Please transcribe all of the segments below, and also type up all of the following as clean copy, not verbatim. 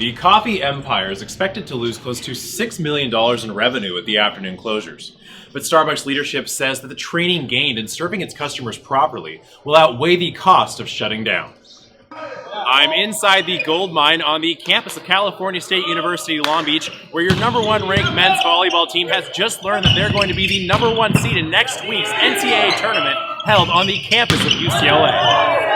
The coffee empire is expected to lose close to $6 million in revenue at the afternoon closures. But Starbucks leadership says that the training gained in serving its customers properly will outweigh the cost of shutting down. I'm inside the gold mine on the campus of California State University, Long Beach, where your number one ranked men's volleyball team has just learned that they're going to be the number one seed in next week's NCAA tournament held on the campus of UCLA.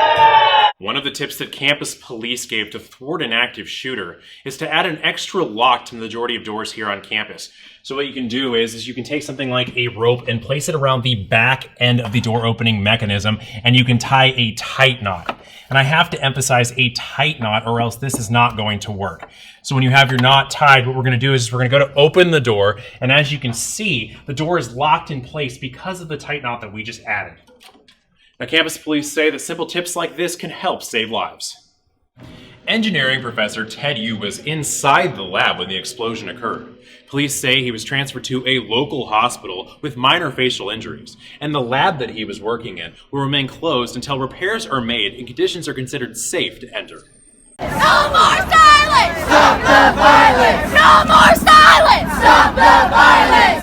One of the tips that campus police gave to thwart an active shooter is to add an extra lock to the majority of doors here on campus. So what you can do is you can take something like a rope and place it around the back end of the door opening mechanism, and you can tie a tight knot. And I have to emphasize a tight knot, or else this is not going to work. So when you have your knot tied, what we're going to do is we're going to go to open the door, and as you can see, the door is locked in place because of the tight knot that we just added. Now, campus police say that simple tips like this can help save lives. Engineering professor Ted Yu was inside the lab when the explosion occurred. Police say he was transferred to a local hospital with minor facial injuries, and the lab that he was working in will remain closed until repairs are made and conditions are considered safe to enter. No more silence! Stop the violence! No more silence! Stop the violence!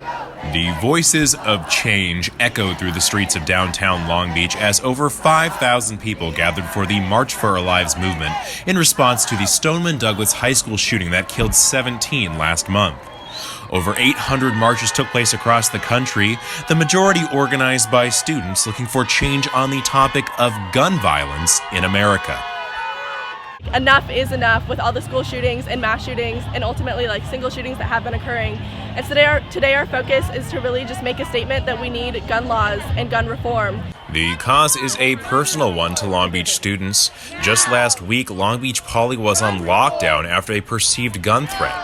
The voices of change echoed through the streets of downtown Long Beach as over 5,000 people gathered for the March for Our Lives movement in response to the Stoneman Douglas High School shooting that killed 17 last month. Over 800 marches took place across the country, the majority organized by students looking for change on the topic of gun violence in America. Enough is enough with all the school shootings and mass shootings and ultimately single shootings that have been occurring. And today our focus is to really just make a statement that we need gun laws and gun reform. The cause is a personal one to Long Beach students. Just last week, Long Beach Poly was on lockdown after a perceived gun threat.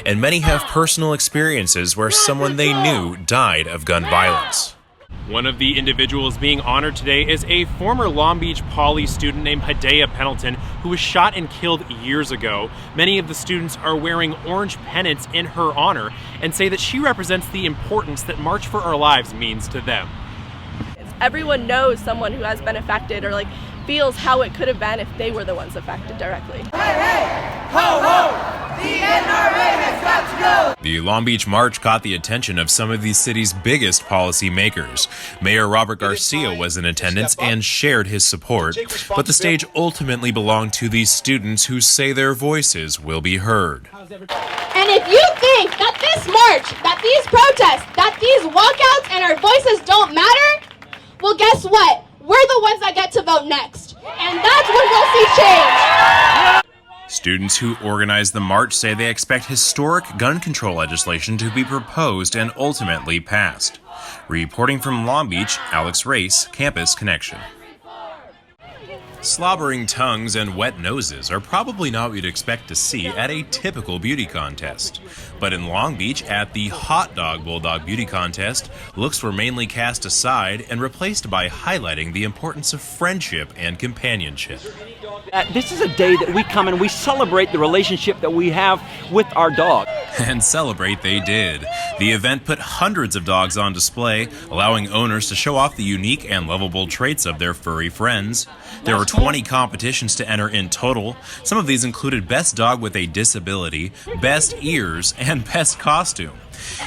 And many have personal experiences where someone they knew died of gun violence. One of the individuals being honored today is a former Long Beach Poly student named Hadea Pendleton, who was shot and killed years ago. Many of the students are wearing orange pennants in her honor and say that she represents the importance that March for Our Lives means to them. Everyone knows someone who has been affected or feels how it could have been if they were the ones affected directly. Hey, hey! Ho, ho! The NRA has got to go! The Long Beach March caught the attention of some of the city's biggest policy makers. Mayor Robert Garcia was in attendance and shared his support, but the stage ultimately belonged to these students who say their voices will be heard. And if you think that this march, that these protests, that these walkouts and our voices don't matter, well, guess what? We're the ones that get to vote next. And that's when we'll see change. Students who organized the march say they expect historic gun control legislation to be proposed and ultimately passed. Reporting from Long Beach, Alex Race, Campus Connection. Slobbering tongues and wet noses are probably not what you'd expect to see at a typical beauty contest. But in Long Beach, at the Hot Dog Bulldog Beauty Contest, looks were mainly cast aside and replaced by highlighting the importance of friendship and companionship. This is a day that we come and we celebrate the relationship that we have with our dog. And celebrate they did. The event put hundreds of dogs on display, allowing owners to show off the unique and lovable traits of their furry friends. There were 20 competitions to enter in total. Some of these included Best Dog with a Disability, Best Ears, and Best Costume.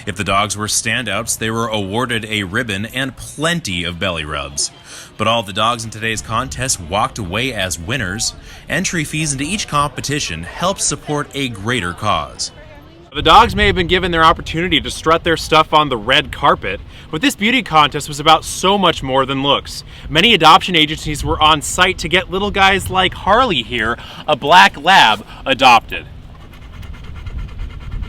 If the dogs were standouts, they were awarded a ribbon and plenty of belly rubs. But all the dogs in today's contest walked away as winners. Entry fees into each competition helped support a greater cause. The dogs may have been given their opportunity to strut their stuff on the red carpet, but this beauty contest was about so much more than looks. Many adoption agencies were on site to get little guys like Harley here, a black lab, adopted.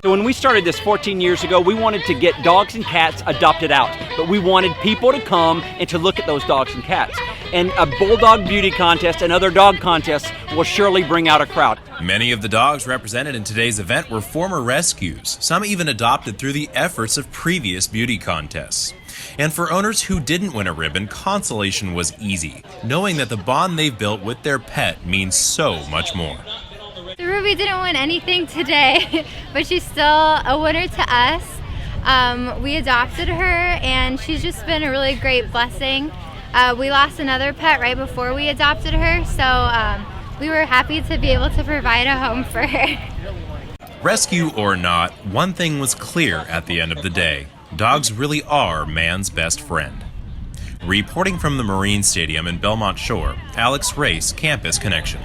So when we started this 14 years ago, we wanted to get dogs and cats adopted out, but we wanted people to come and to look at those dogs and cats. And a bulldog beauty contest and other dog contests will surely bring out a crowd. Many of the dogs represented in today's event were former rescues, some even adopted through the efforts of previous beauty contests. And for owners who didn't win a ribbon, consolation was easy, knowing that the bond they've built with their pet means so much more. Ruby didn't win anything today, but she's still a winner to us. We adopted her, and she's just been a really great blessing. We lost another pet right before we adopted her, so we were happy to be able to provide a home for her. Rescue or not, one thing was clear at the end of the day. Dogs really are man's best friend. Reporting from the Marine Stadium in Belmont Shore, Alex Race, Campus Connection.